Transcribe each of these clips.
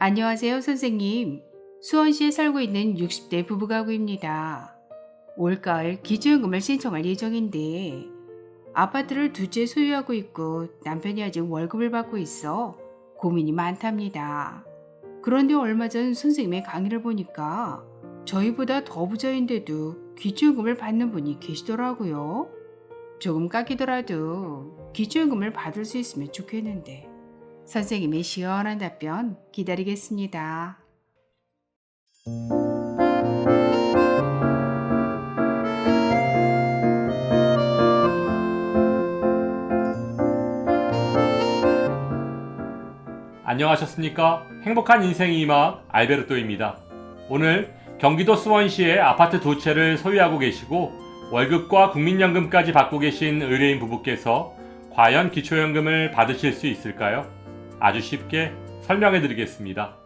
안녕하세요, 선생님. 수원시에 살고 있는 60대 부부가구입니다. 올가을 기초연금을 신청할 예정인데 아파트를 두 채 소유하고 있고 남편이 아직 월급을 받고 있어 고민이 많답니다. 그런데 얼마 전 선생님의 강의를 보니까 저희보다 더 부자인데도 기초연금을 받는 분이 계시더라고요. 조금 깎이더라도 기초연금을 받을 수 있으면 좋겠는데 선생님의 시원한 답변 기다리겠습니다. 안녕하셨습니까? 행복한 인생의 음악 알베르토입니다. 오늘 경기도 수원시에 아파트 두 채를 소유하고 계시고 월급과 국민연금까지 받고 계신 의뢰인 부부께서 과연 기초연금을 받으실 수 있을까요? 아주 쉽게 설명해 드리겠습니다.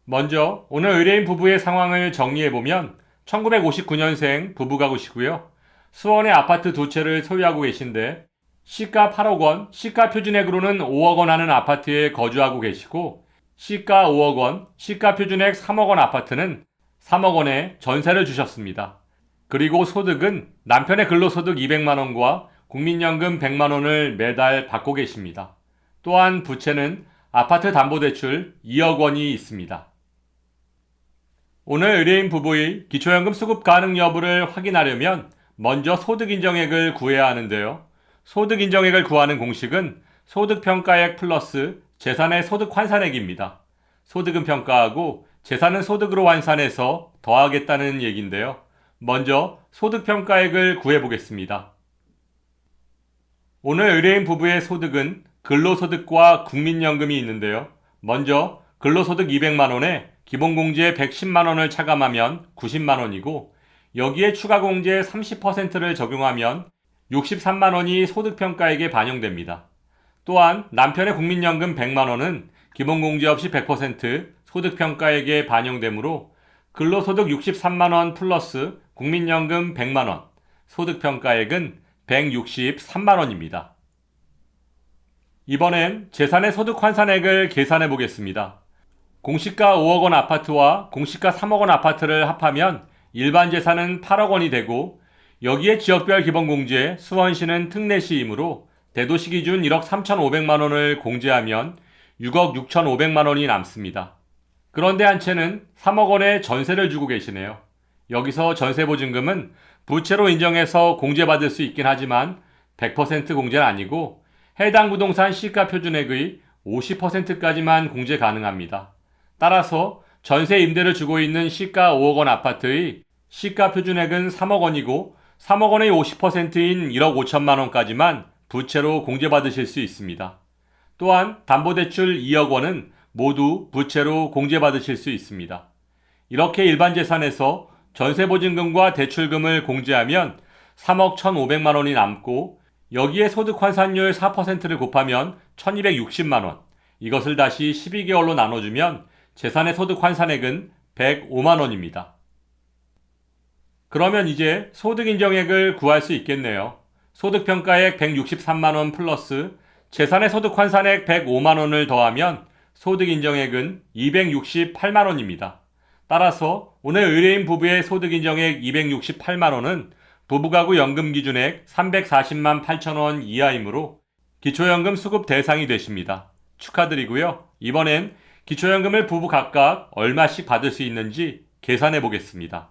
먼저 오늘 의뢰인 부부의 상황을 정리해보면 1959년생 부부가구시고요. 수원에 아파트 두 채를 소유하고 계신데 시가 8억 원, 시가 표준액으로는 5억 원 하는 아파트에 거주하고 계시고 시가 5억 원, 시가 표준액 3억 원 아파트는 3억 원에 전세를 주셨습니다. 그리고 소득은 남편의 근로소득 200만 원과 국민연금 100만 원을 매달 받고 계십니다. 또한 부채는 아파트 담보대출 2억 원이 있습니다. 오늘 의뢰인 부부의 기초연금 수급 가능 여부를 확인하려면 먼저 소득인정액을 구해야 하는데요. 소득인정액을 구하는 공식은 소득평가액 플러스 재산의 소득환산액입니다. 소득은 평가하고 재산은 소득으로 환산해서 더하겠다는 얘기인데요. 먼저 소득평가액을 구해보겠습니다. 오늘 의뢰인 부부의 소득은 근로소득과 국민연금이 있는데요. 먼저 근로소득 200만원에 기본공제 110만원을 차감하면 90만원이고 여기에 추가공제 30%를 적용하면 63만원이 소득평가액에 반영됩니다. 또한 남편의 국민연금 100만원은 기본공제 없이 100% 소득평가액에 반영되므로 근로소득 63만원 플러스 국민연금 100만원, 소득평가액은 163만원입니다. 이번엔 재산의 소득환산액을 계산해 보겠습니다. 공시가 5억 원 아파트와 공시가 3억 원 아파트를 합하면 일반 재산은 8억 원이 되고 여기에 지역별 기본공제 수원시는 특례시이므로 대도시 기준 1억 3,500만 원을 공제하면 6억 6,500만 원이 남습니다. 그런데 한 채는 3억 원의 전세를 주고 계시네요. 여기서 전세보증금은 부채로 인정해서 공제받을 수 있긴 하지만 100% 공제는 아니고 해당 부동산 시가 표준액의 50%까지만 공제 가능합니다. 따라서 전세 임대를 주고 있는 시가 5억 원 아파트의 시가 표준액은 3억 원이고 3억 원의 50%인 1억 5천만 원까지만 부채로 공제받으실 수 있습니다. 또한 담보대출 2억 원은 모두 부채로 공제받으실 수 있습니다. 이렇게 일반 재산에서 전세보증금과 대출금을 공제하면 3억 1,500만 원이 남고 여기에 소득환산율 4%를 곱하면 1,260만 원, 이것을 다시 12개월로 나눠주면 재산의 소득환산액은 105만 원입니다. 그러면 이제 소득인정액을 구할 수 있겠네요. 소득평가액 163만 원 플러스 재산의 소득환산액 105만 원을 더하면 소득인정액은 268만 원입니다. 따라서 오늘 의뢰인 부부의 소득인정액 268만 원은 부부가구 연금기준액 340만 8천 원 이하이므로 기초연금 수급 대상이 되십니다. 축하드리고요. 이번엔 기초연금을 부부 각각 얼마씩 받을 수 있는지 계산해 보겠습니다.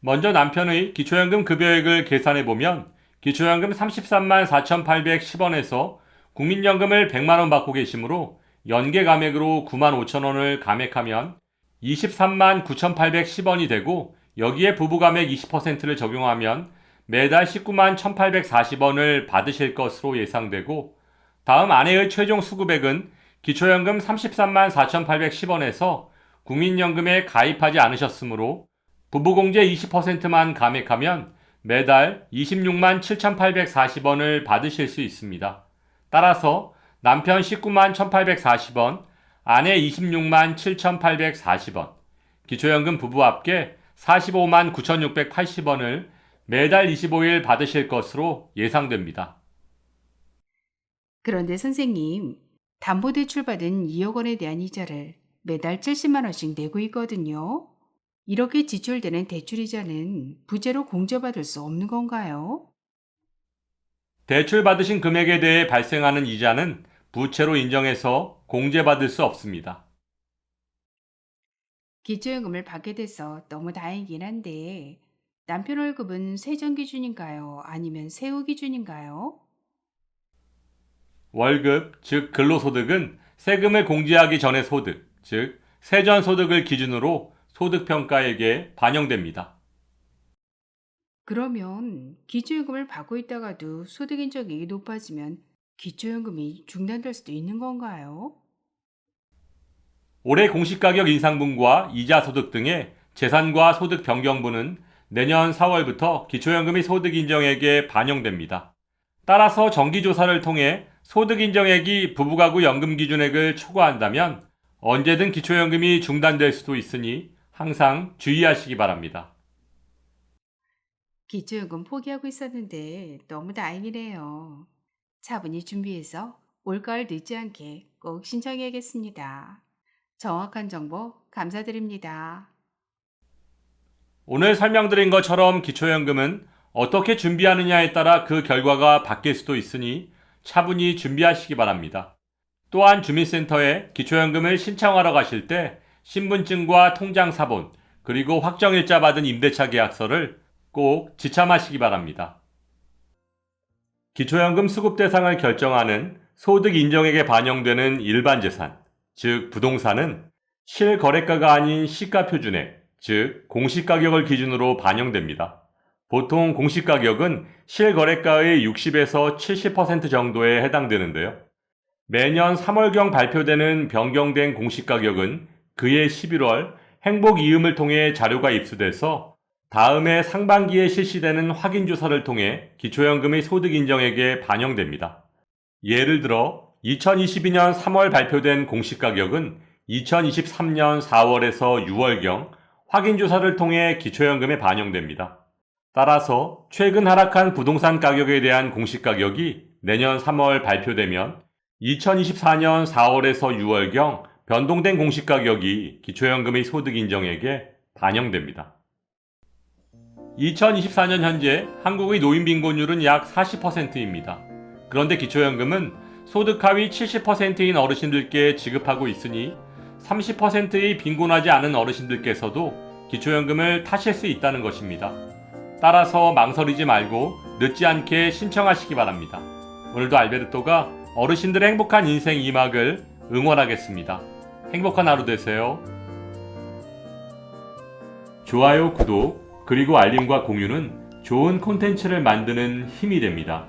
먼저 남편의 기초연금 급여액을 계산해 보면 기초연금 33만 4,810원에서 국민연금을 100만 원 받고 계시므로 연계 감액으로 9만 5천 원을 감액하면 23만 9,810원이 되고 여기에 부부 감액 20%를 적용하면 매달 19만 1,840원을 받으실 것으로 예상되고 다음 아내의 최종 수급액은 기초연금 33만 4,810원에서 국민연금에 가입하지 않으셨으므로 부부공제 20%만 감액하면 매달 26만 7,840원을 받으실 수 있습니다. 따라서 남편 19만 1,840원, 아내 26만 7,840원, 기초연금 부부 합계 45만 9,680원을 매달 25일 받으실 것으로 예상됩니다. 그런데 선생님, 담보대출 받은 2억 원에 대한 이자를 매달 70만 원씩 내고 있거든요. 이렇게 지출되는 대출이자는 부재로 공제받을 수 없는 건가요? 대출 받으신 금액에 대해 발생하는 이자는 부채로 인정해서 공제받을 수 없습니다. 기초연금을 받게 돼서 너무 다행이긴 한데 남편 월급은 세전 기준인가요? 아니면 세후 기준인가요? 월급, 즉 근로소득은 세금을 공제하기 전의 소득, 즉 세전소득을 기준으로 소득평가액에 반영됩니다. 그러면 기초연금을 받고 있다가도 소득 인정액이 높아지면 기초연금이 중단될 수도 있는 건가요? 올해 공시가격 인상분과 이자소득 등의 재산과 소득 변경분은 내년 4월부터 기초연금이 소득 인정액에 반영됩니다. 따라서 정기조사를 통해 소득 인정액이 부부가구 연금 기준액을 초과한다면 언제든 기초연금이 중단될 수도 있으니 항상 주의하시기 바랍니다. 기초연금 포기하고 있었는데 너무 다행이네요. 차분히 준비해서 올가을 늦지 않게 꼭 신청해야겠습니다. 정확한 정보 감사드립니다. 오늘 설명드린 것처럼 기초연금은 어떻게 준비하느냐에 따라 그 결과가 바뀔 수도 있으니 차분히 준비하시기 바랍니다. 또한 주민센터에 기초연금을 신청하러 가실 때 신분증과 통장사본, 그리고 확정일자 받은 임대차 계약서를 꼭 지참하시기 바랍니다. 기초연금 수급 대상을 결정하는 소득 인정액에 반영되는 일반 재산, 즉 부동산은 실거래가가 아닌 시가표준액, 즉 공시가격을 기준으로 반영됩니다. 보통 공시가격은 실거래가의 60에서 70% 정도에 해당되는데요. 매년 3월경 발표되는 변경된 공시가격은 그해 11월 행복이음을 통해 자료가 입수돼서 다음해 상반기에 실시되는 확인조사를 통해 기초연금의 소득 인정액에 반영됩니다. 예를 들어 2022년 3월 발표된 공시가격은 2023년 4월에서 6월경 확인조사를 통해 기초연금에 반영됩니다. 따라서 최근 하락한 부동산 가격에 대한 공시가격이 내년 3월 발표되면 2024년 4월에서 6월경 변동된 공시가격이 기초연금의 소득 인정액에 반영됩니다. 2024년 현재 한국의 노인 빈곤율은 약 40%입니다. 그런데 기초연금은 소득 하위 70%인 어르신들께 지급하고 있으니 30%의 빈곤하지 않은 어르신들께서도 기초연금을 타실 수 있다는 것입니다. 따라서 망설이지 말고 늦지 않게 신청하시기 바랍니다. 오늘도 알베르토가 어르신들의 행복한 인생 2막을 응원하겠습니다. 행복한 하루 되세요. 좋아요, 구독, 그리고 알림과 공유는 좋은 콘텐츠를 만드는 힘이 됩니다.